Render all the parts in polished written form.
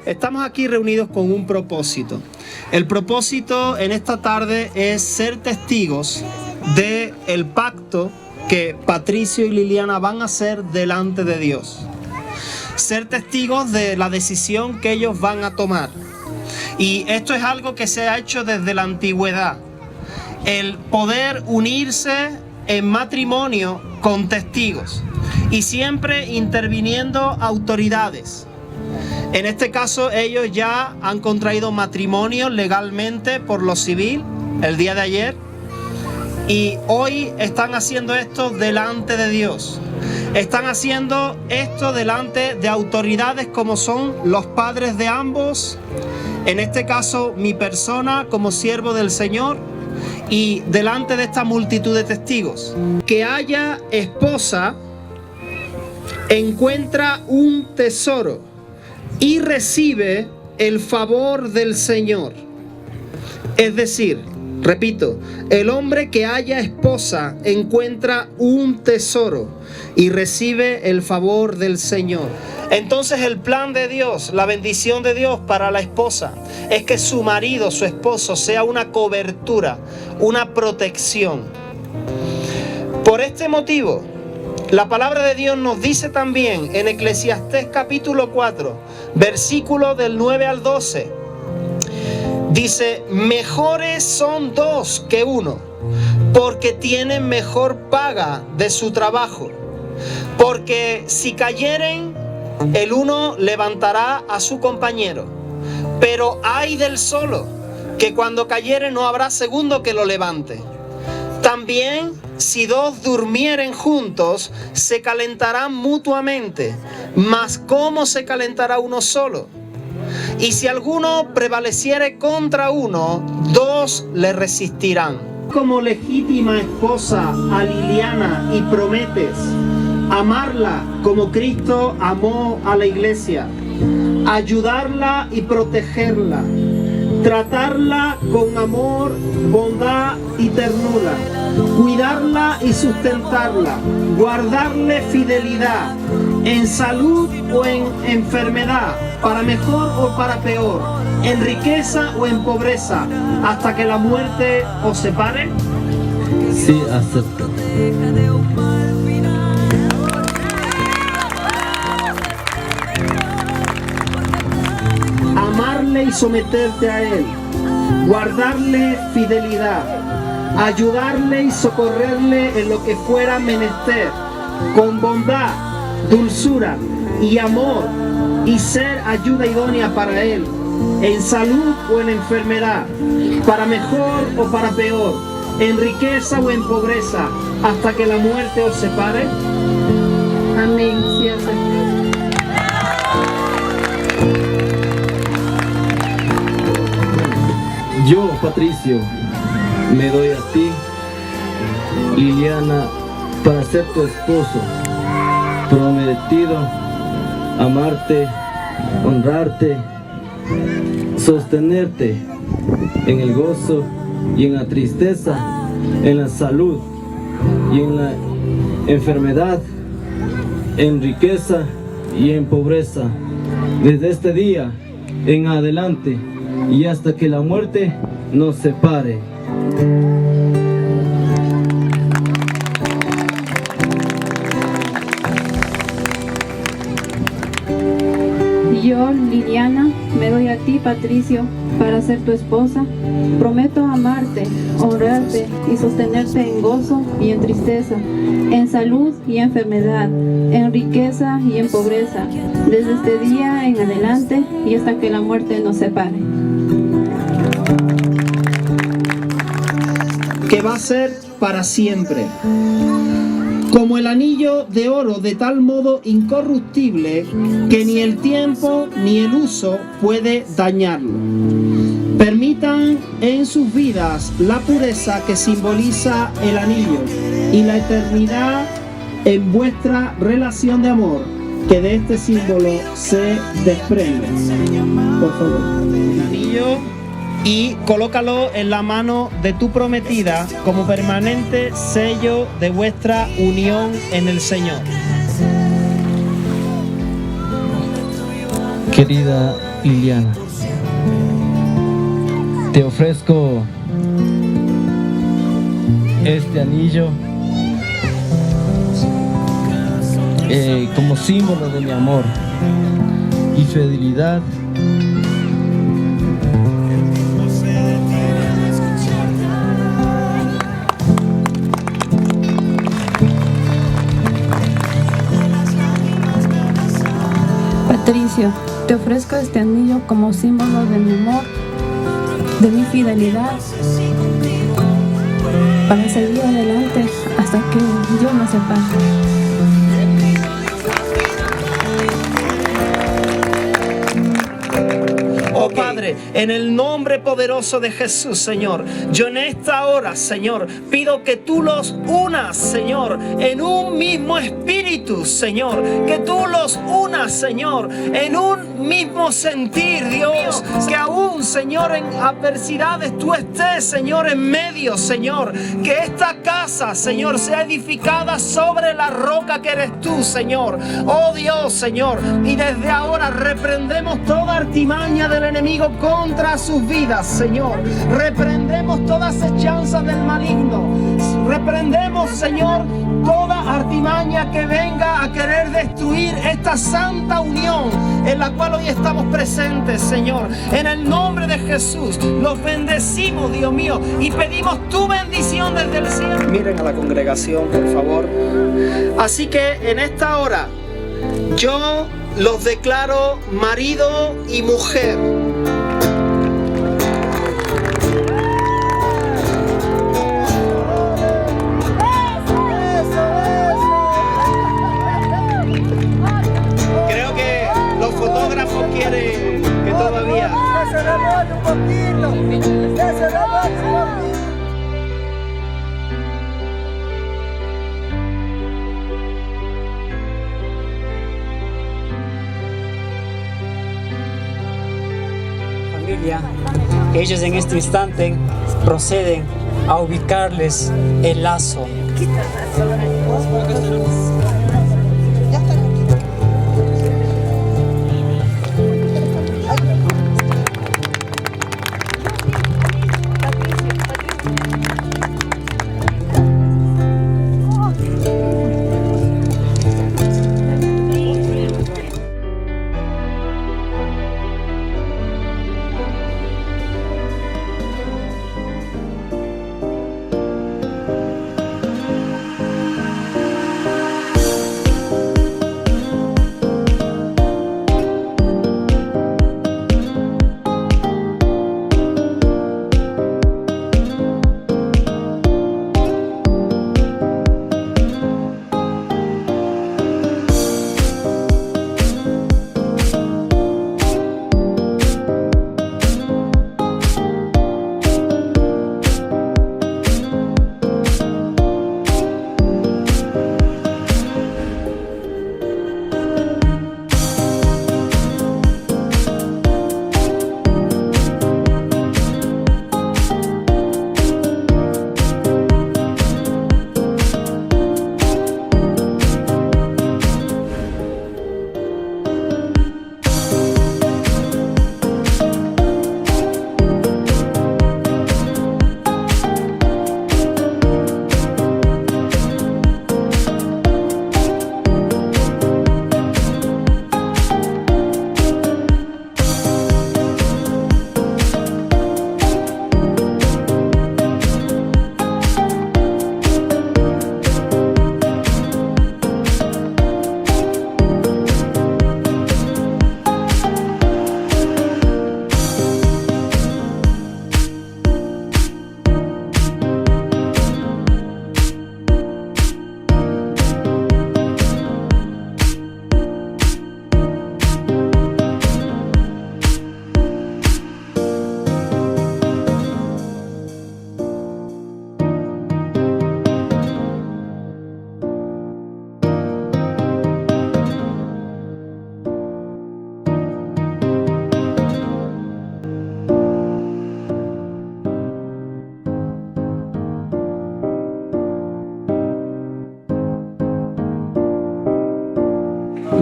Estamos aquí reunidos con un propósito. El propósito en esta tarde es ser testigos del pacto que Patricio y Liliana van a hacer delante de Dios. Ser testigos de la decisión que ellos van a tomar. Y esto es algo que se ha hecho desde la antigüedad. El poder unirse en matrimonio con testigos y siempre interviniendo autoridades. En este caso ellos ya han contraído matrimonio legalmente por lo civil el día de ayer y hoy están haciendo esto delante de Dios. Están haciendo esto delante de autoridades como son los padres de ambos, en este caso mi persona como siervo del Señor, y delante de esta multitud de testigos. Que haya esposa encuentra un tesoro y recibe el favor del Señor. Es decir, repito, el hombre que haya esposa encuentra un tesoro y recibe el favor del Señor. Entonces el plan de Dios, la bendición de Dios para la esposa es que su marido, su esposo, sea una cobertura, una protección. Por este motivo, la palabra de Dios nos dice también en Eclesiastés capítulo 4, versículo del 9 al 12. Dice, mejores son dos que uno, porque tienen mejor paga de su trabajo. Porque si cayeren, el uno levantará a su compañero. Pero ay del solo, que cuando cayere no habrá segundo que lo levante. También, si dos durmieren juntos, se calentarán mutuamente. Mas ¿cómo se calentará uno solo? Y si alguno prevaleciere contra uno, dos le resistirán. Como legítima esposa a Liliana y prometes amarla como Cristo amó a la iglesia, ayudarla y protegerla, tratarla con amor, bondad y ternura, cuidarla y sustentarla, guardarle fidelidad, en salud o en enfermedad, para mejor o para peor, en riqueza o en pobreza, hasta que la muerte os separe. Sí, acepto. Amarle y someterte a él, guardarle fidelidad, ayudarle y socorrerle en lo que fuera menester, con bondad, dulzura y amor, y ser ayuda idónea para él, en salud o en enfermedad, para mejor o para peor, en riqueza o en pobreza, hasta que la muerte os separe. Amén. Sí, acepto. Yo, Patricio, me doy a ti, Liliana, para ser tu esposo, prometido amarte, honrarte, sostenerte en el gozo y en la tristeza, en la salud y en la enfermedad, en riqueza y en pobreza, desde este día en adelante y hasta que la muerte nos separe. Yo, Liliana, me doy a ti, Patricio, para ser tu esposa. Prometo amarte, honrarte y sostenerte en gozo y en tristeza, en salud y enfermedad, en riqueza y en pobreza, desde este día en adelante y hasta que la muerte nos separe. Que va a ser para siempre. Como el anillo de oro, de tal modo incorruptible que ni el tiempo ni el uso puede dañarlo. Permitan en sus vidas la pureza que simboliza el anillo y la eternidad en vuestra relación de amor que de este símbolo se desprende. Por favor, el anillo, y colócalo en la mano de tu prometida como permanente sello de vuestra unión en el Señor. Querida Liliana, te ofrezco este anillo como símbolo de mi amor y fidelidad Patricio, te ofrezco este anillo como símbolo de mi amor, de mi fidelidad, para seguir adelante hasta que Dios nos separe. Oh Padre, en el nombre poderoso de Jesús, Señor, yo en esta hora, Señor, pido que tú los unas, Señor, en un mismo espíritu, Señor, que tú los unas, Señor, en un mismo sentir, Dios, que aún, Señor, en adversidades tú estés, Señor, en medio, Señor, que esta casa, Señor, sea edificada sobre la roca que eres tú, Señor. Oh Dios, Señor, y desde ahora reprendemos toda artimaña del enemigo contra sus vidas, Señor. Reprendemos todas hechanzas del maligno. Reprendemos, Señor, toda artimaña que venga a querer destruir esta santa unión en la cual hoy estamos presentes, Señor. En el nombre de Jesús los bendecimos, Dios mío, y pedimos tu bendición desde el cielo. Miren a la congregación, por favor. Así que en esta hora yo los declaro marido y mujer. Creo que los fotógrafos quieren que todavía... Familia, ellos en este instante proceden a ubicarles el lazo.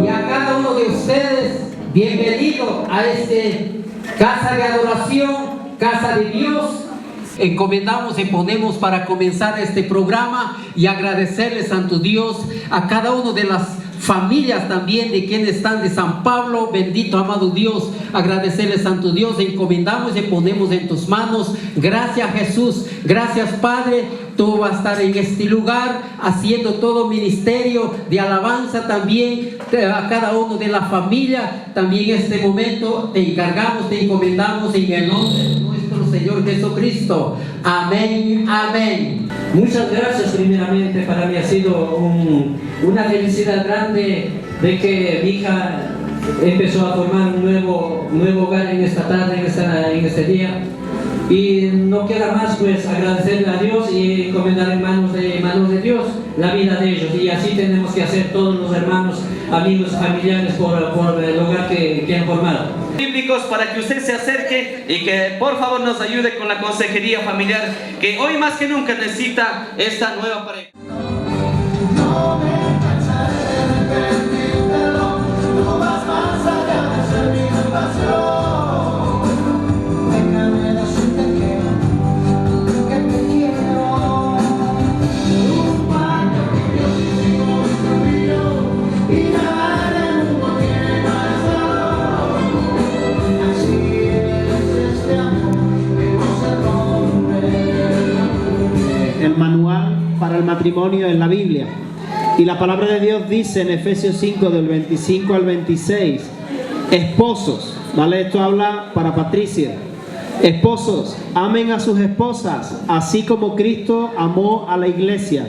Y a cada uno de ustedes bienvenido a este casa de adoración, casa de Dios. Encomendamos y ponemos para comenzar este programa y agradecerle, Santo Dios, a cada una de las familias también de quienes están de San Pablo. Bendito amado Dios, agradecerle, Santo Dios, encomendamos y ponemos en tus manos. Gracias, Jesús, gracias, Padre. Tú vas a estar en este lugar haciendo todo ministerio de alabanza también a cada uno de la familia. También en este momento te encargamos, te encomendamos en el nombre de nuestro Señor Jesucristo. Amén, amén. Muchas gracias primeramente. Para mí ha sido una felicidad grande de que mi hija empezó a formar un nuevo hogar en esta tarde, en este día. Y no queda más pues agradecerle a Dios y encomendar en manos de Dios la vida de ellos. Y así tenemos que hacer todos los hermanos, amigos, familiares por el hogar que han formado. Bíblicos para que usted se acerque y que por favor nos ayude con la consejería familiar que hoy más que nunca necesita esta nueva pareja. El manual para el matrimonio en la Biblia. Y la palabra de Dios dice en Efesios 5 del 25 al 26, esposos, ¿vale? Esto habla para Patricia. Esposos, amen a sus esposas, así como Cristo amó a la iglesia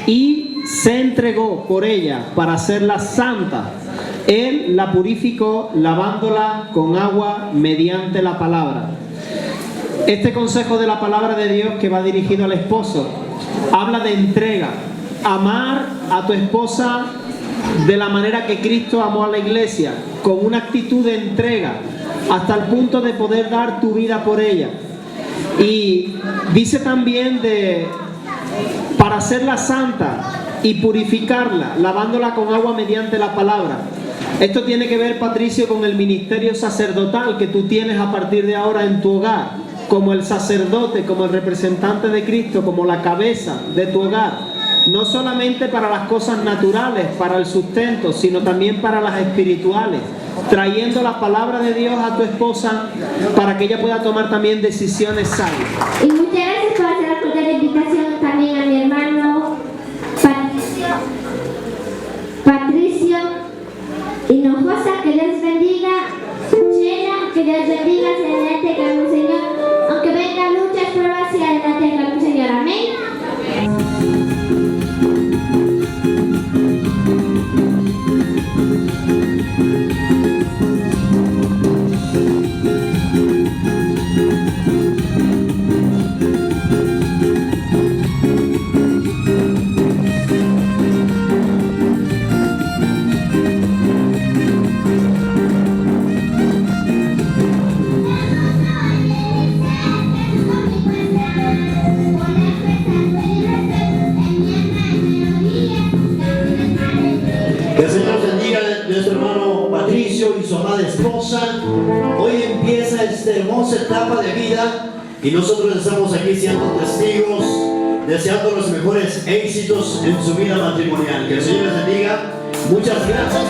y se entregó por ella para hacerla santa. Él la purificó lavándola con agua mediante la palabra. Este consejo de la palabra de Dios que va dirigido al esposo habla de entrega. Amar a tu esposa de la manera que Cristo amó a la iglesia, con una actitud de entrega, hasta el punto de poder dar tu vida por ella. Y dice también para hacerla santa y purificarla, lavándola con agua mediante la palabra. Esto tiene que ver, Patricio, con el ministerio sacerdotal que tú tienes a partir de ahora en tu hogar, como el sacerdote, como el representante de Cristo, como la cabeza de tu hogar. No solamente para las cosas naturales, para el sustento, sino también para las espirituales, trayendo la palabra de Dios a tu esposa para que ella pueda tomar también decisiones sabias. Y muchas gracias por hacer la cordial invitación también a mi hermano Patricio Hinojosa. Que Dios bendiga. Chela, que Dios bendiga. Hacia adelante con el Señor. Aunque vengan muchas pruebas, hacia adelante con el Señor. Amén. Que el Señor bendiga a nuestro hermano Patricio y su amada esposa. Hoy empieza esta hermosa etapa de vida y nosotros estamos aquí siendo testigos, deseando los mejores éxitos en su vida matrimonial. Que el Señor les bendiga. Muchas gracias.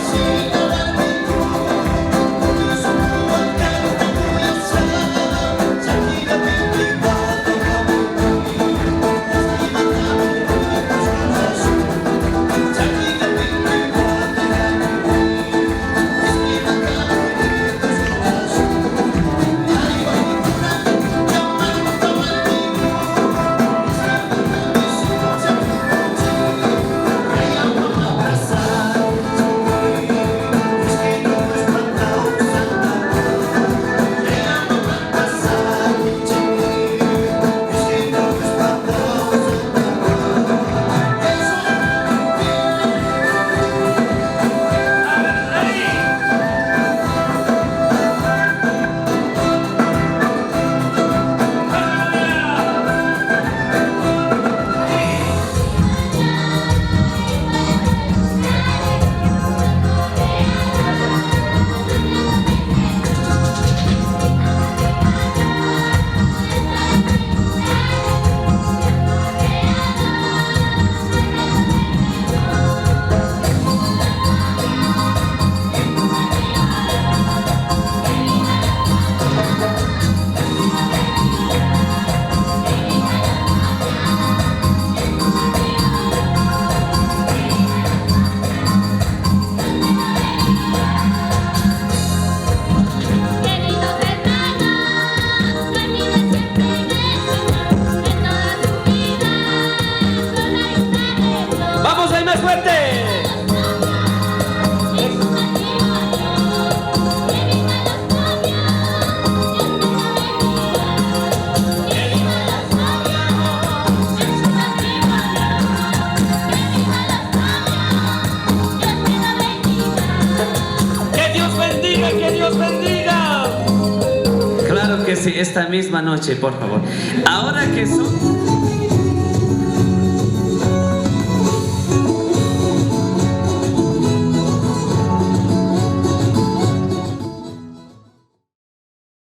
sí, esta misma noche, por favor. Ahora que son